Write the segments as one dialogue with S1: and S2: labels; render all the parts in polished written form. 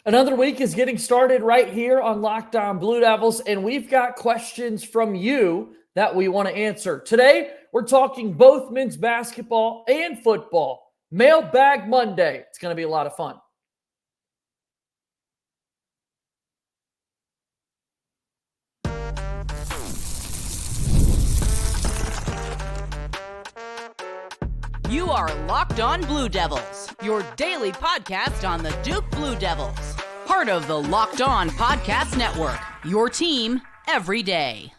S1: Another week is getting started right here on Locked On Blue Devils, and we've got questions from you that we want to answer. Today, we're talking both men's basketball and football. Mailbag Monday. It's going to be a lot of fun.
S2: You are Locked On Blue Devils, your daily podcast on the Duke Blue Devils. Part of the Locked On Podcast Network, your team every day.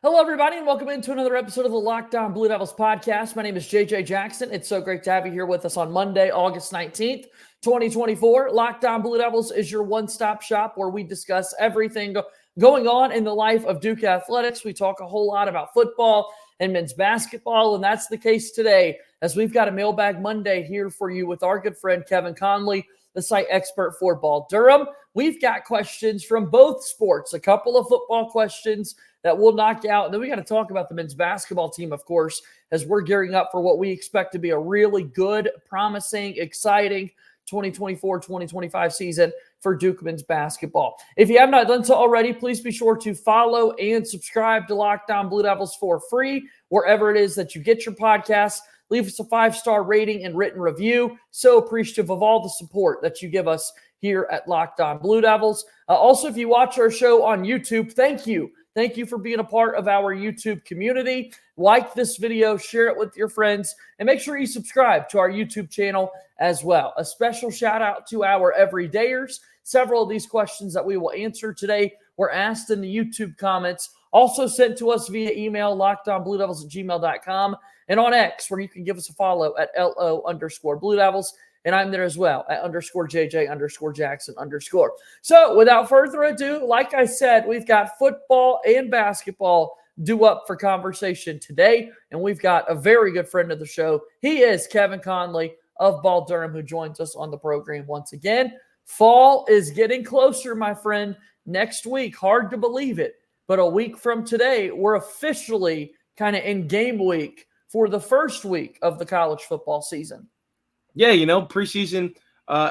S1: Hello, everybody, and welcome into another episode of the Locked On Blue Devils podcast. My name is JJ Jackson. It's so great to have you here with us on Monday, August 19th, 2024. Locked On Blue Devils is your one-stop shop where we discuss everything going on in the life of Duke athletics. We talk a whole lot about football and men's basketball, and that's the case today as we've got a Mailbag Monday here for you with our good friend Kevin Connelly, the site expert for Ball Durham. We've got questions from both sports, a couple of football questions that we'll knock out, and then we got to talk about the men's basketball team, of course, as we're gearing up for what we expect to be a really good, promising, exciting 2024-2025 season for Duke men's basketball. If you have not done so already, please be sure to follow and subscribe to Locked On Blue Devils for free, wherever it is that you get your podcasts. Leave us a 5-star rating and written review. So appreciative of all the support that you give us here at Locked On Blue Devils. Also, if you watch our show on YouTube, thank you. Thank you for being a part of our YouTube community. Like this video, share it with your friends, and make sure you subscribe to our YouTube channel as well. A special shout out to our everydayers. Several of these questions that we will answer today were asked in the YouTube comments, also sent to us via email, lockedonbluedevils@gmail.com, and on X, where you can give us a follow at LO_Blue Devils. And I'm there as well at _JJ_Jackson_. So without further ado, like I said, we've got football and basketball due up for conversation today. And we've got a very good friend of the show. He is Kevin Connelly of Ball Durham, who joins us on the program once again. Fall is getting closer, my friend. Next week, hard to believe it, but a week from today, we're officially kind of in game week for the first week of the college football season.
S3: Yeah, preseason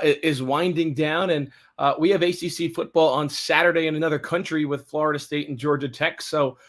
S3: is winding down, and we have ACC football on Saturday in another country with Florida State and Georgia Tech. So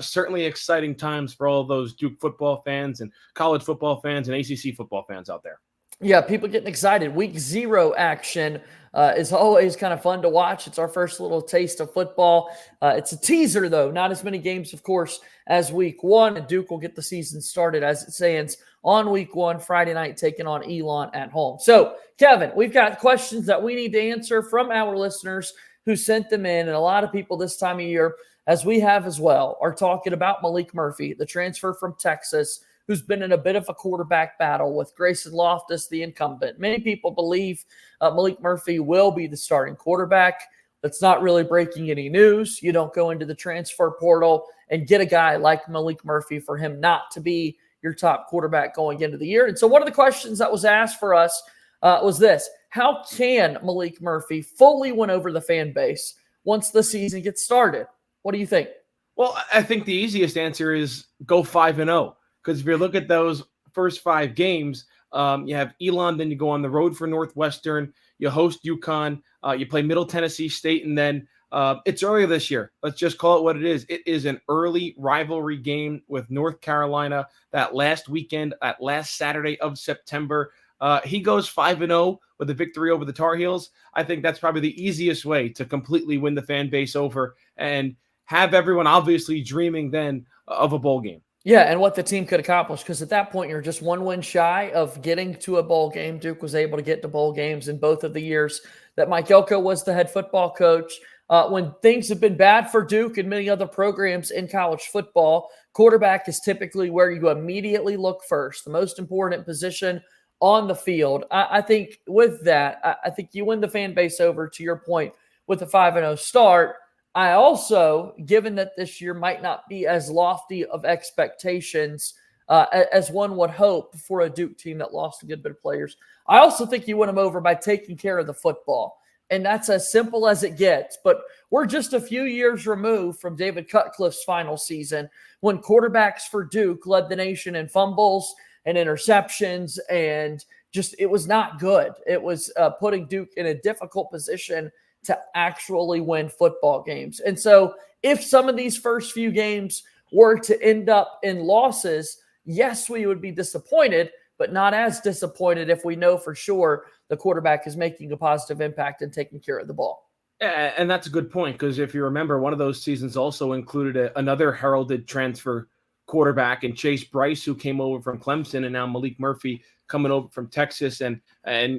S3: certainly exciting times for all those Duke football fans and college football fans and ACC football fans out there.
S1: Yeah, people getting excited. Week 0 action is always kind of fun to watch. It's our first little taste of football. It's a teaser, though. Not as many games, of course, as week 1. And Duke will get the season started as it stands on week 1, Friday night, taking on Elon at home. So, Kevin, we've got questions that we need to answer from our listeners who sent them in. And a lot of people this time of year, as we have as well, are talking about Maalik Murphy, the transfer from Texas, who's been in a bit of a quarterback battle with Grayson Loftus, the incumbent. Many people believe Maalik Murphy will be the starting quarterback. That's not really breaking any news. You don't go into the transfer portal and get a guy like Maalik Murphy for him not to be your top quarterback going into the year. And so one of the questions that was asked for us was this: how can Maalik Murphy fully win over the fan base once the season gets started? What do you think?
S3: Well, I think the easiest answer is go 5-0. Because if you look at those first 5 games, you have Elon, then you go on the road for Northwestern, you host UConn, you play Middle Tennessee State, and then it's earlier this year. Let's just call it what it is. It is an early rivalry game with North Carolina that last weekend, that last Saturday of September. He goes 5-0 with a victory over the Tar Heels. I think that's probably the easiest way to completely win the fan base over and have everyone obviously dreaming then of a bowl game.
S1: Yeah, and what the team could accomplish, because at that point, you're just one win shy of getting to a bowl game. Duke was able to get to bowl games in both of the years that Mike Elko was the head football coach. When things have been bad for Duke and many other programs in college football, quarterback is typically where you immediately look first, the most important position on the field. I think with that, I think you win the fan base over, to your point, with a 5-0 start. I also, given that this year might not be as lofty of expectations as one would hope for a Duke team that lost a good bit of players, I also think you win them over by taking care of the football. And that's as simple as it gets. But we're just a few years removed from David Cutcliffe's final season, when quarterbacks for Duke led the nation in fumbles and interceptions and it was not good. It was putting Duke in a difficult position to actually win football games. And so if some of these first few games were to end up in losses, yes, we would be disappointed, but not as disappointed if we know for sure the quarterback is making a positive impact and taking care of the ball.
S3: And that's a good point, because if you remember, one of those seasons also included another heralded transfer quarterback and Chase Bryce, who came over from Clemson, and now Maalik Murphy coming over from Texas. And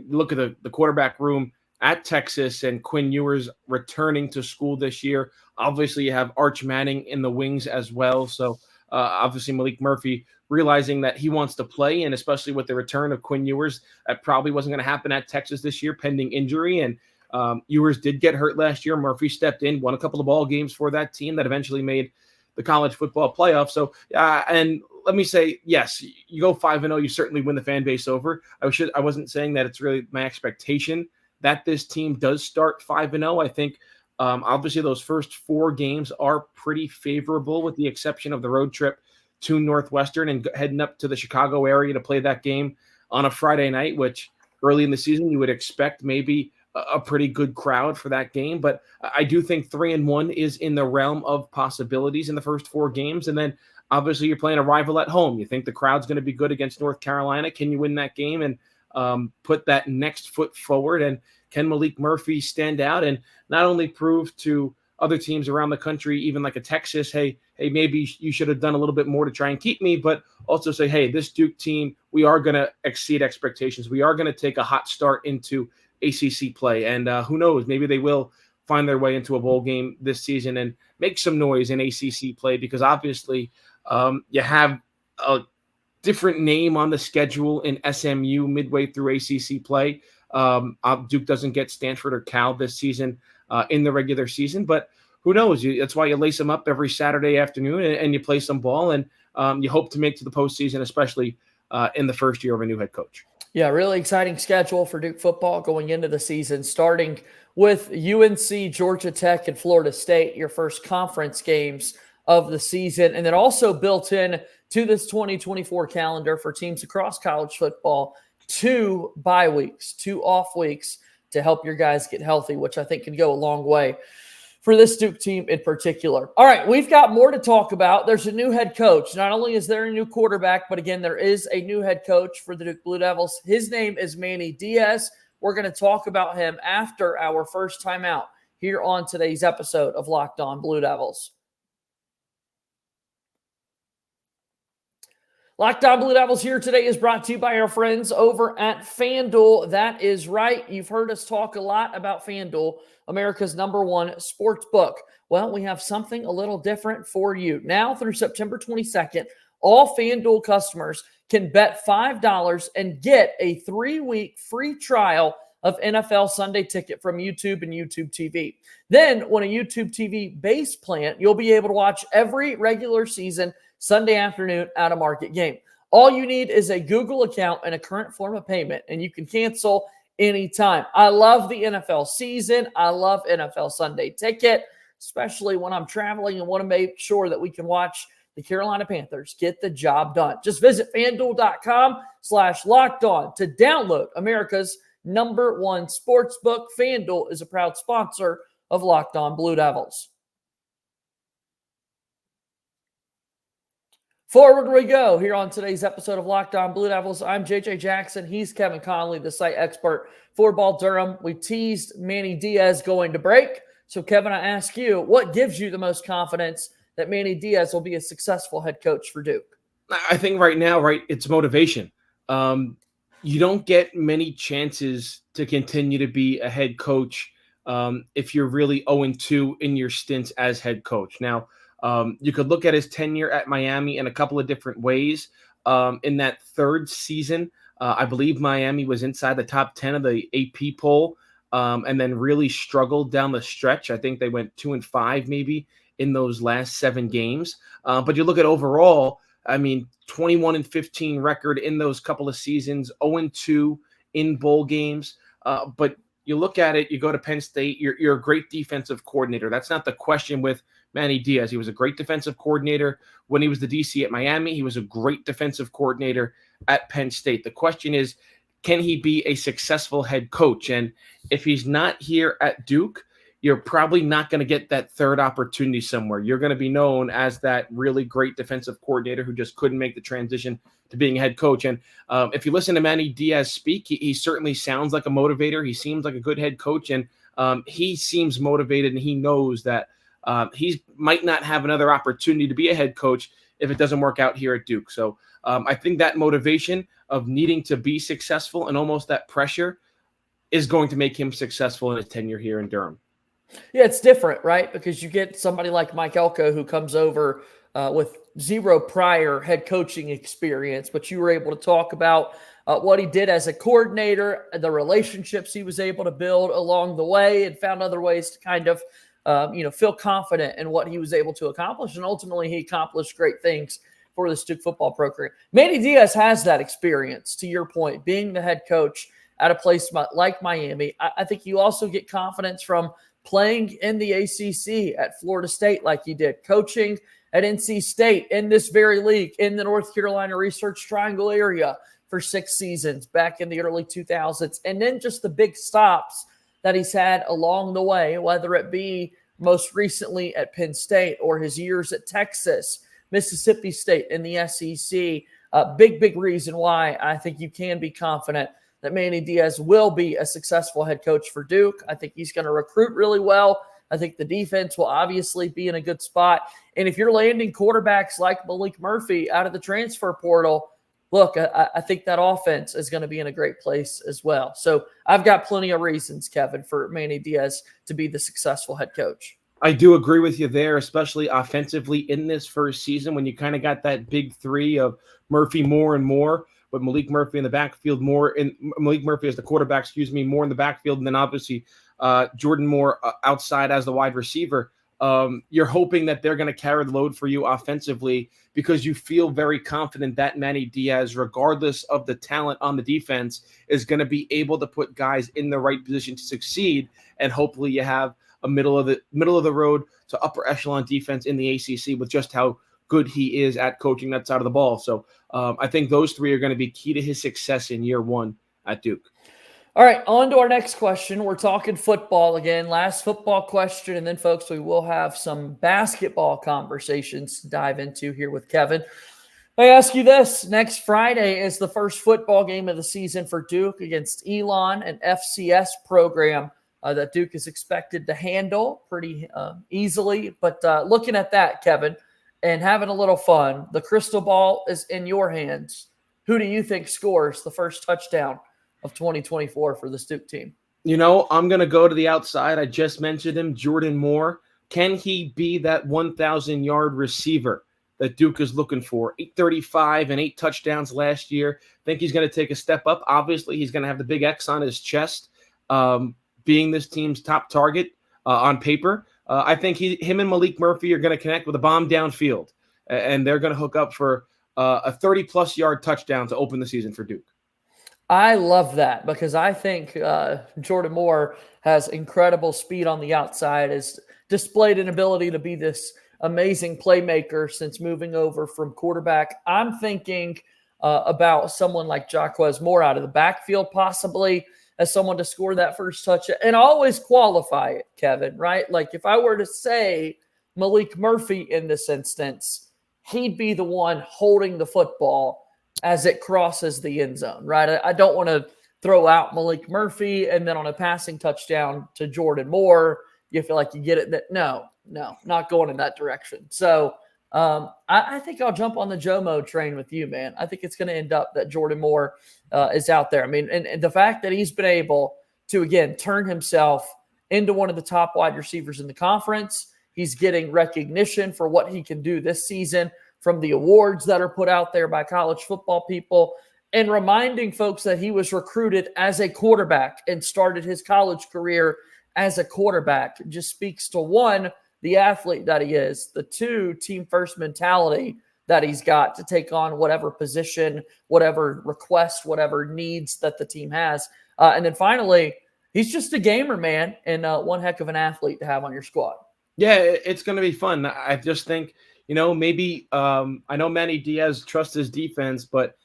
S3: look at the quarterback room at Texas, and Quinn Ewers returning to school this year. Obviously, you have Arch Manning in the wings as well. So obviously Maalik Murphy realizing that he wants to play, and especially with the return of Quinn Ewers, that probably wasn't going to happen at Texas this year pending injury. And Ewers did get hurt last year. Murphy stepped in, won a couple of ball games for that team that eventually made the college football playoff. So, and let me say, yes, you go 5-0, you certainly win the fan base over. I wasn't saying that it's really my expectation that this team does start 5-0. I think obviously those first 4 games are pretty favorable, with the exception of the road trip to Northwestern and heading up to the Chicago area to play that game on a Friday night, which early in the season you would expect maybe a pretty good crowd for that game. But I do think 3-1 is in the realm of possibilities in the first 4 games. And then obviously you're playing a rival at home. You think the crowd's going to be good against North Carolina. Can you win that game and put that next foot forward? And can Maalik Murphy stand out and not only prove to other teams around the country, even like a Texas, hey, maybe you should have done a little bit more to try and keep me, but also say, hey, this Duke team, we are going to exceed expectations. We are going to take a hot start into ACC play. And who knows, maybe they will find their way into a bowl game this season and make some noise in ACC play, because obviously you have a different name on the schedule in SMU midway through ACC play. Duke doesn't get Stanford or Cal this season in the regular season, but who knows? That's why you lace them up every Saturday afternoon and you play some ball, and you hope to make to the postseason, especially in the first year of a new head coach.
S1: Yeah, really exciting schedule for Duke football going into the season, starting with UNC, Georgia Tech, and Florida State, your first conference games of the season. And then also built in to this 2024 calendar for teams across college football, 2 bye weeks, 2 off weeks to help your guys get healthy, which I think can go a long way for this Duke team in particular. All right, we've got more to talk about. There's a new head coach. Not only is there a new quarterback, but again, there is a new head coach for the Duke Blue Devils. His name is Manny Diaz. We're going to talk about him after our first time out here on today's episode of Locked On Blue Devils. Locked On Blue Devils here today is brought to you by our friends over at FanDuel. That is right. You've heard us talk a lot about FanDuel, America's #1 sports book. Well, we have something a little different for you. Now through September 22nd, all FanDuel customers can bet $5 and get a 3-week free trial of NFL Sunday Ticket from YouTube and YouTube TV. Then when a YouTube TV base plan, you'll be able to watch every regular season Sunday afternoon at a market game. All you need is a Google account and a current form of payment, and you can cancel anytime. I love the NFL season. I love NFL Sunday Ticket, especially when I'm traveling and want to make sure that we can watch the Carolina Panthers get the job done. Just visit FanDuel.com/lockedon to download America's #1 sportsbook. FanDuel is a proud sponsor of Locked On Blue Devils. Forward we go here on today's episode of Locked On Blue Devils. I'm JJ Jackson. He's Kevin Connelly, the site expert for Ball Durham. We teased Manny Diaz going to break. So, Kevin, I ask you, what gives you the most confidence that Manny Diaz will be a successful head coach for Duke?
S3: I think right now, it's motivation. You don't get many chances to continue to be a head coach if you're really 0-2 in your stints as head coach. Now, you could look at his tenure at Miami in a couple of different ways. In that 3rd season, I believe Miami was inside the top 10 of the AP poll, and then really struggled down the stretch. I think they went 2-5 maybe in those last 7 games. But you look at overall, 21-15 record in those couple of seasons, 0-2 in bowl games. But you look at it, you go to Penn State, you're a great defensive coordinator. That's not the question with Manny Diaz. He was a great defensive coordinator when he was the DC at Miami. He was a great defensive coordinator at Penn State. The question is, can he be a successful head coach? And if he's not here at Duke, you're probably not going to get that third opportunity somewhere. You're going to be known as that really great defensive coordinator who just couldn't make the transition to being a head coach. And if you listen to Manny Diaz speak, he certainly sounds like a motivator. He seems like a good head coach, and he seems motivated, and he knows that he might not have another opportunity to be a head coach if it doesn't work out here at Duke. So I think that motivation of needing to be successful and almost that pressure is going to make him successful in his tenure here in Durham.
S1: Yeah, it's different, right? Because you get somebody like Mike Elko who comes over with zero prior head coaching experience, but you were able to talk about what he did as a coordinator, the relationships he was able to build along the way, and found other ways to kind of, feel confident in what he was able to accomplish. And ultimately, he accomplished great things for the Duke football program. Manny Diaz has that experience, to your point, being the head coach at a place like Miami. I think you also get confidence from playing in the ACC at Florida State like you did, coaching at NC State in this very league in the North Carolina Research Triangle area for 6 seasons back in the early 2000s. And then just the big stops that he's had along the way, whether it be most recently at Penn State or his years at Texas, Mississippi State in the SEC. Big reason why I think you can be confident that Manny Diaz will be a successful head coach for Duke. I think he's going to recruit really well. I think the defense will obviously be in a good spot. And if you're landing quarterbacks like Maalik Murphy out of the transfer portal, look, I think that offense is going to be in a great place as well. So I've got plenty of reasons, Kevin, for Manny Diaz to be the successful head coach.
S3: I do agree with you there, especially offensively in this first season when you kind of got that big three of Murphy, Moore, and Moore. With Maalik Murphy in the backfield, Maalik Murphy as the quarterback, more in the backfield, and then obviously Jordan Moore outside as the wide receiver. You're hoping that they're going to carry the load for you offensively because you feel very confident that Manny Diaz, regardless of the talent on the defense, is going to be able to put guys in the right position to succeed. And hopefully you have a middle of the road to upper echelon defense in the ACC with just how good he is at coaching that side of the ball. So I think those three are going to be key to his success in year one at Duke.
S1: All right, on to our next question. We're talking football again. Last football question, and then, folks, we will have some basketball conversations to dive into here with Kevin. I ask you this. Next Friday is the first football game of the season for Duke against Elon, an FCS program that Duke is expected to handle pretty easily. But looking at that, Kevin, and having a little fun, the crystal ball is in your hands. Who do you think scores the first touchdown of 2024 for the Duke team?
S3: You know, I'm going to go to the outside. I just mentioned him, Jordan Moore. Can he be that 1,000-yard receiver that Duke is looking for? 835 and 8 touchdowns last year. I think he's going to take a step up. Obviously, he's going to have the big X on his chest, being this team's top target on paper. I think him and Maalik Murphy are going to connect with a bomb downfield, and they're going to hook up for a 30-plus yard touchdown to open the season for Duke.
S1: I love that because I think Jordan Moore has incredible speed on the outside, has displayed an ability to be this amazing playmaker since moving over from quarterback. I'm thinking about someone like Jaquez Moore out of the backfield, possibly as someone to score that first touch. And always qualify it, Kevin, right? Like if I were to say Maalik Murphy in this instance, he'd be the one holding the football as it crosses the end zone, right? I don't want to throw out Maalik Murphy and then on a passing touchdown to Jordan Moore, you feel like you get it. No, not going in that direction. So I think I'll jump on the Jomo train with you, man. I think it's going to end up that Jordan Moore is out there. I mean, and the fact that he's been able to, again, turn himself into one of the top wide receivers in the conference. He's getting recognition for what he can do this season from the awards that are put out there by college football people, and reminding folks that he was recruited as a quarterback and started his college career as a quarterback. It just speaks to, one, the athlete that he is, the two, team first mentality that he's got to take on whatever position, whatever request, whatever needs that the team has. And then finally, he's just a gamer, man, and one heck of an athlete to have on your squad.
S3: Yeah, it's going to be fun. I just think, maybe I know Manny Diaz trusts his defense, but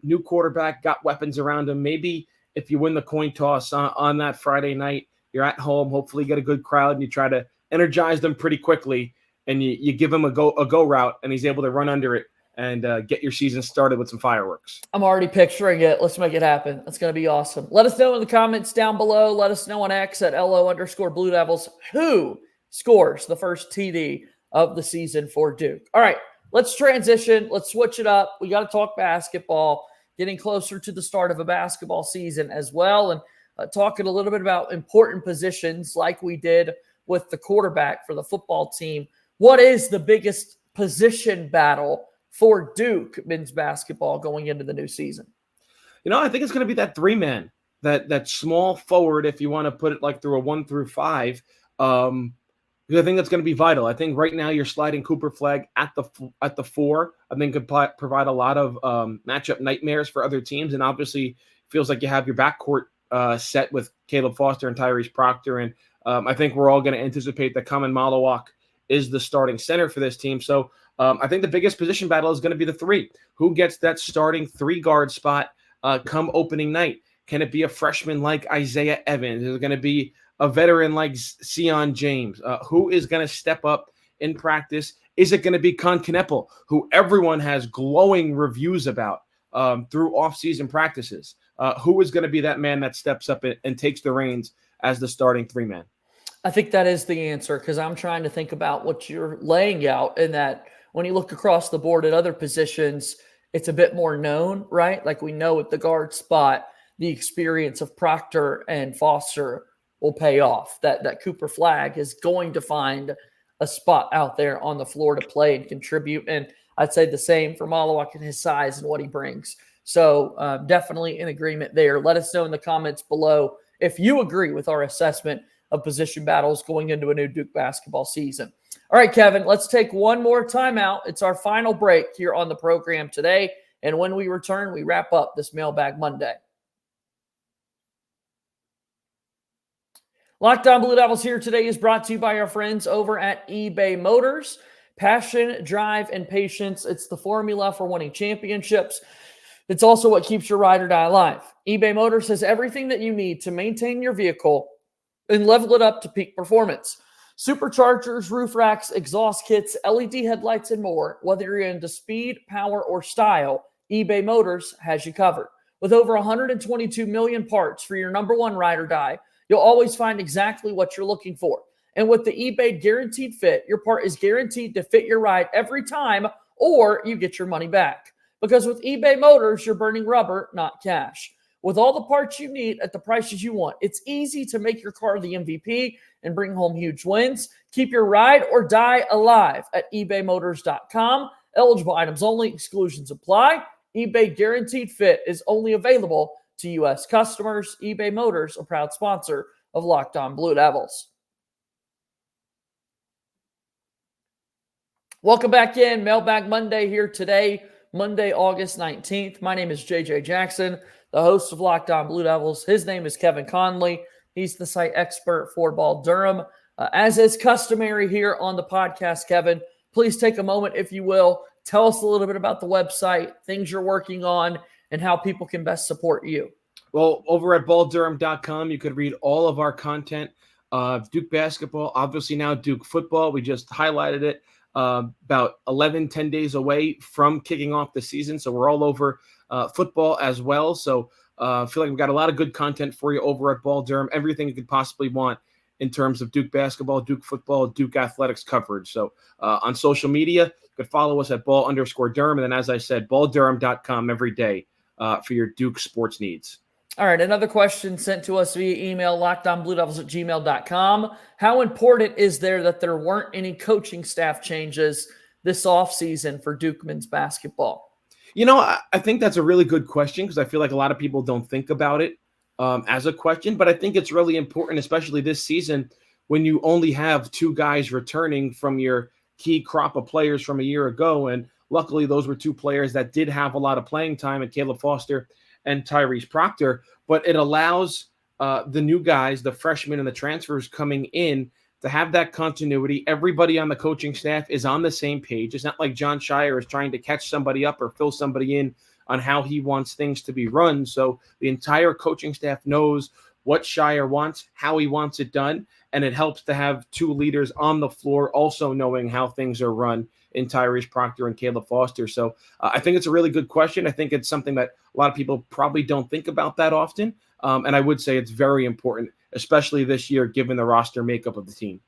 S3: New quarterback, got weapons around him. Maybe if you win the coin toss on that Friday night, you're at home, hopefully you get a good crowd, and you try to energize them pretty quickly, and you give him a go route, and he's able to run under it and get your season started with some fireworks.
S1: I'm already picturing it. Let's make it happen. That's going to be awesome. Let us know in the comments down below. Let us know on X at LO_Blue Devils who scores the first TD of the season for Duke. All right, let's transition. Let's switch it up. We got to talk basketball, getting closer to the start of a basketball season as well, and talking a little bit about important positions like we did with the quarterback for the football team. What is the biggest position battle for Duke men's basketball going into the new season?
S3: I think it's going to be that 3-man, that small forward, if you want to put it like through a 1 through 5. I think that's going to be vital. I think right now you're sliding Cooper Flagg at the 4. I think could provide a lot of matchup nightmares for other teams, and obviously feels like you have your backcourt set with Caleb Foster and Tyrese Proctor, and I think we're all going to anticipate that Kamen Malawak is the starting center for this team. So I think the biggest position battle is going to be the 3. Who gets that starting 3-guard spot come opening night? Can it be a freshman like Isaiah Evans? Is it going to be a veteran like Sion James? Who is going to step up in practice? Is it going to be Connelly, who everyone has glowing reviews about through offseason practices? Who is going to be that man that steps up and takes the reins as the starting 3-man?
S1: I think that is the answer, because I'm trying to think about what you're laying out, in that when you look across the board at other positions, it's a bit more known, right? Like we know at the guard spot, the experience of Proctor and Foster will pay off. That Cooper Flagg is going to find a spot out there on the floor to play and contribute. And I'd say the same for Malawak and his size and what he brings. So definitely in agreement there. Let us know in the comments below if you agree with our assessment of position battles going into a new Duke basketball season. All right, Kevin, let's take one more timeout. It's our final break here on the program today. And when we return, we wrap up this Mailbag Monday. Locked On Blue Devils here today is brought to you by our friends over at eBay Motors. Passion, drive, and patience. It's the formula for winning championships. It's also what keeps your ride or die alive. eBay Motors has everything that you need to maintain your vehicle and level it up to peak performance. Superchargers, roof racks, exhaust kits, LED headlights, and more. Whether you're into speed, power, or style, eBay Motors has you covered. With over 122 million parts for your number one ride or die, you'll always find exactly what you're looking for. And with the eBay Guaranteed Fit, your part is guaranteed to fit your ride every time, or you get your money back. Because with eBay Motors, you're burning rubber, not cash. With all the parts you need at the prices you want, it's easy to make your car the MVP and bring home huge wins. Keep your ride or die alive at ebaymotors.com. Eligible items only, exclusions apply. eBay Guaranteed Fit is only available to U.S. customers. eBay Motors, a proud sponsor of Locked On Blue Devils. Welcome back in. Mailbag Monday here today, Monday, August 19th. My name is JJ Jackson, the host of Locked On Blue Devils. His name is Kevin Connelly. He's the site expert for Ball Durham. As is customary here on the podcast, Kevin, please take a moment, if you will. Tell us a little bit about the website, things you're working on, and how people can best support you.
S3: Well, over at balldurham.com, you could read all of our content. Duke basketball, obviously now Duke football. We just highlighted it. About 10 days away from kicking off the season. So we're all over football as well. So I feel like we've got a lot of good content for you over at Ball Durham. Everything you could possibly want in terms of Duke basketball, Duke football, Duke athletics coverage. So on social media, you could follow us at ball_Durham. And then, as I said, balldurham.com every day for your Duke sports needs.
S1: All right, another question sent to us via email, lockedonbluedevils@gmail.com. How important is there that there weren't any coaching staff changes this offseason for Duke men's basketball?
S3: I think that's a really good question, because I feel like a lot of people don't think about it as a question, but I think it's really important, especially this season, when you only have 2 guys returning from your key crop of players from a year ago. And luckily, those were 2 players that did have a lot of playing time, and Caleb Foster and Tyrese Proctor, but it allows the new guys, the freshmen and the transfers coming in, to have that continuity. Everybody on the coaching staff is on the same page. It's not like John Shire is trying to catch somebody up or fill somebody in on how he wants things to be run. So the entire coaching staff knows what Shire wants, how he wants it done, and it helps to have two leaders on the floor also knowing how things are run in Tyrese Proctor and Caleb Foster. So I think it's a really good question. I think it's something that a lot of people probably don't think about that often. And I would say it's very important, especially this year, given the roster makeup of the team.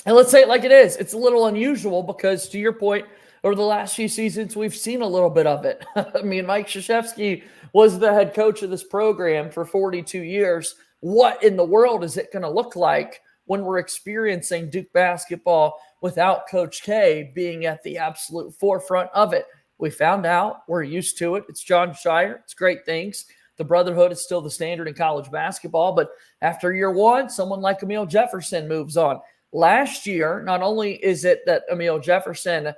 S1: And let's say it like it is. It's a little unusual because, to your point, over the last few seasons, we've seen a little bit of it. I mean, Mike Krzyzewski was the head coach of this program for 42 years. What in the world is it going to look like when we're experiencing Duke basketball without Coach K being at the absolute forefront of it? We found out. We're used to it. It's John Shire. It's great things. The brotherhood is still the standard in college basketball. But after year one, someone like Emile Jefferson moves on. Last year, not only is it that Emile Jefferson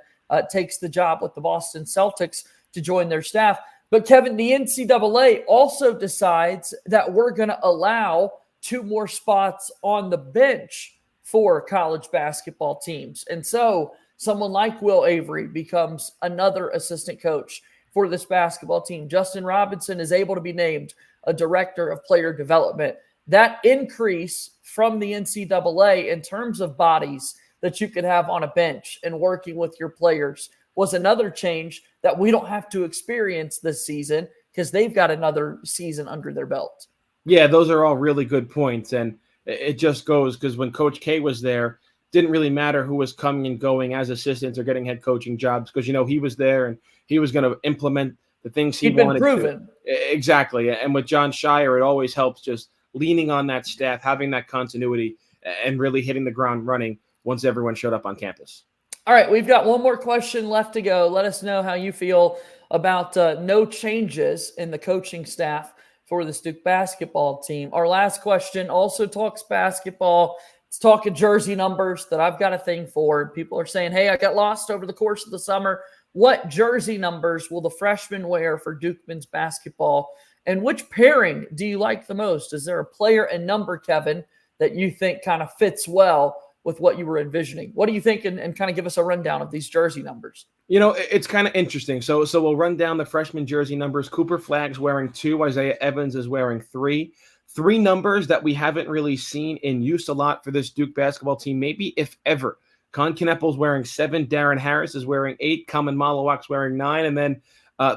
S1: takes the job with the Boston Celtics to join their staff, but Kevin, the NCAA also decides that we're going to allow 2 more spots on the bench for college basketball teams. And so someone like Will Avery becomes another assistant coach for this basketball team. Justin Robinson is able to be named a director of player development. That increase from the NCAA in terms of bodies that you could have on a bench and working with your players was another change that we don't have to experience this season because they've got another season under their belt.
S3: Yeah, those are all really good points. And it just goes because when Coach K was there, didn't really matter who was coming and going as assistants or getting head coaching jobs because, he was there and he was going to implement the things he wanted
S1: proven.
S3: To. Exactly. And with John Shire, it always helps just leaning on that staff, having that continuity, and really hitting the ground running once everyone showed up on campus.
S1: All right, we've got one more question left to go. Let us know how you feel about no changes in the coaching staff for this Duke basketball team. Our last question also talks basketball. It's talking jersey numbers that I've got a thing for. People are saying, hey, I got lost over the course of the summer. What jersey numbers will the freshmen wear for Duke men's basketball? And which pairing do you like the most? Is there a player and number, Kevin, that you think kind of fits well with what you were envisioning? What do you think? And kind of give us a rundown of these jersey numbers.
S3: It's kind of interesting. So we'll run down the freshman jersey numbers. Cooper Flagg's wearing 2. Isaiah Evans is wearing 3. 3 numbers that we haven't really seen in use a lot for this Duke basketball team, maybe if ever. Con Kneppel's wearing 7. Darren Harris is wearing 8. Kaman Malawak's wearing 9. And then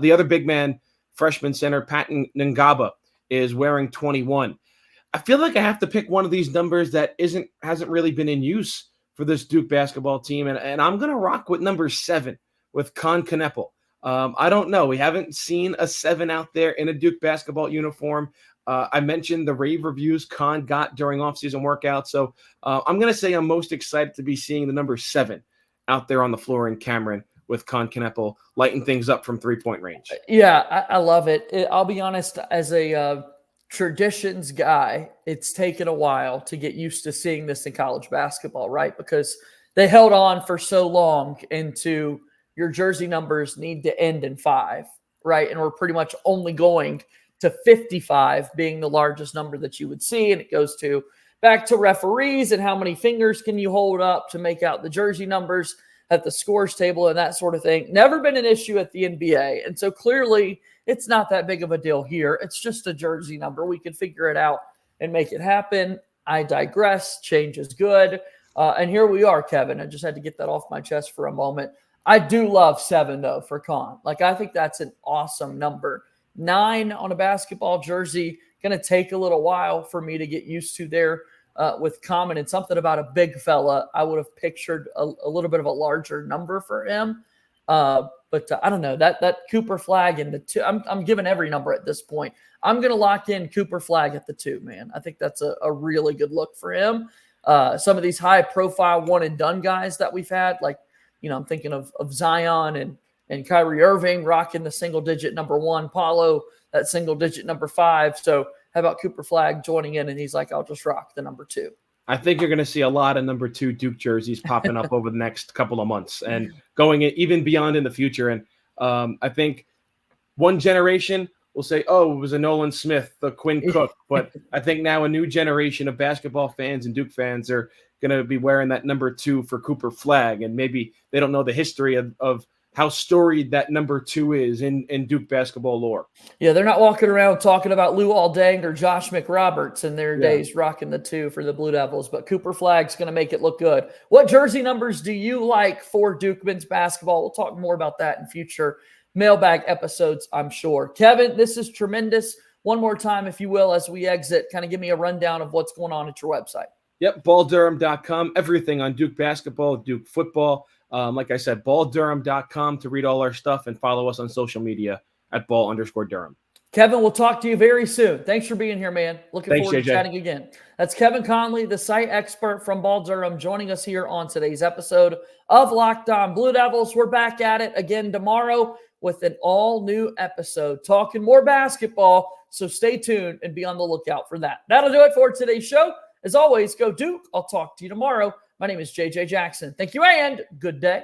S3: the other big man, freshman center, Patton Ngaba, is wearing 21. I feel like I have to pick one of these numbers that hasn't really been in use for this Duke basketball team. And I'm going to rock with number 7 with Con Kneppel. I don't know. We haven't seen a 7 out there in a Duke basketball uniform. I mentioned the rave reviews Con got during offseason workouts. So I'm going to say I'm most excited to be seeing the number 7 out there on the floor in Cameron with Con Kneppel lighting things up from 3-point range.
S1: Yeah, I love it. I'll be honest, as a traditions guy, it's taken a while to get used to seeing this in college basketball, right? Because they held on for so long into your jersey numbers need to end in 5, right? And we're pretty much only going to 55 being the largest number that you would see. And it goes back to referees and how many fingers can you hold up to make out the jersey numbers at the scores table and that sort of thing. Never been an issue at the NBA. And so clearly it's not that big of a deal here. It's just a jersey number. We can figure it out and make it happen. I digress. Change is good. And here we are, Kevin. I just had to get that off my chest for a moment. I do love 7, though, for Con. I think that's an awesome number. 9 on a basketball jersey, going to take a little while for me to get used to there with Common. And something about a big fella, I would have pictured a little bit of a larger number for him. But I don't know, that Cooper Flagg and the 2, I'm giving every number at this point. I'm going to lock in Cooper Flagg at the 2, man. I think that's a really good look for him. Some of these high-profile one-and-done guys that we've had, I'm thinking of Zion and Kyrie Irving rocking the single-digit number 1, Paulo, that single-digit number 5. So how about Cooper Flagg joining in, and he's like, I'll just rock the number 2.
S3: I think you're going to see a lot of number 2 Duke jerseys popping up over the next couple of months and going even beyond in the future. And I think one generation will say, oh, it was a Nolan Smith, the Quinn Cook. But I think now a new generation of basketball fans and Duke fans are going to be wearing that number 2 for Cooper Flagg. And maybe they don't know the history of how storied that number 2 is in Duke basketball lore.
S1: Yeah, they're not walking around talking about Lou Aldang or Josh McRoberts in their days rocking the 2 for the Blue Devils, but Cooper Flagg's going to make it look good. What jersey numbers do you like for Duke men's basketball? We'll talk more about that in future mailbag episodes, I'm sure. Kevin, this is tremendous. One more time, if you will, as we exit, kind of give me a rundown of what's going on at your website.
S3: Yep, balldurham.com, everything on Duke basketball, Duke football. Like I said, balldurham.com to read all our stuff and follow us on social media at ball_Durham.
S1: Kevin, we'll talk to you very soon. Thanks for being here, man. Looking forward to chatting again. That's Kevin Connelly, the site expert from Ball Durham, joining us here on today's episode of Locked On Blue Devils. We're back at it again tomorrow with an all-new episode, talking more basketball, so stay tuned and be on the lookout for that. That'll do it for today's show. As always, go Duke. I'll talk to you tomorrow. My name is JJ Jackson. Thank you and good day.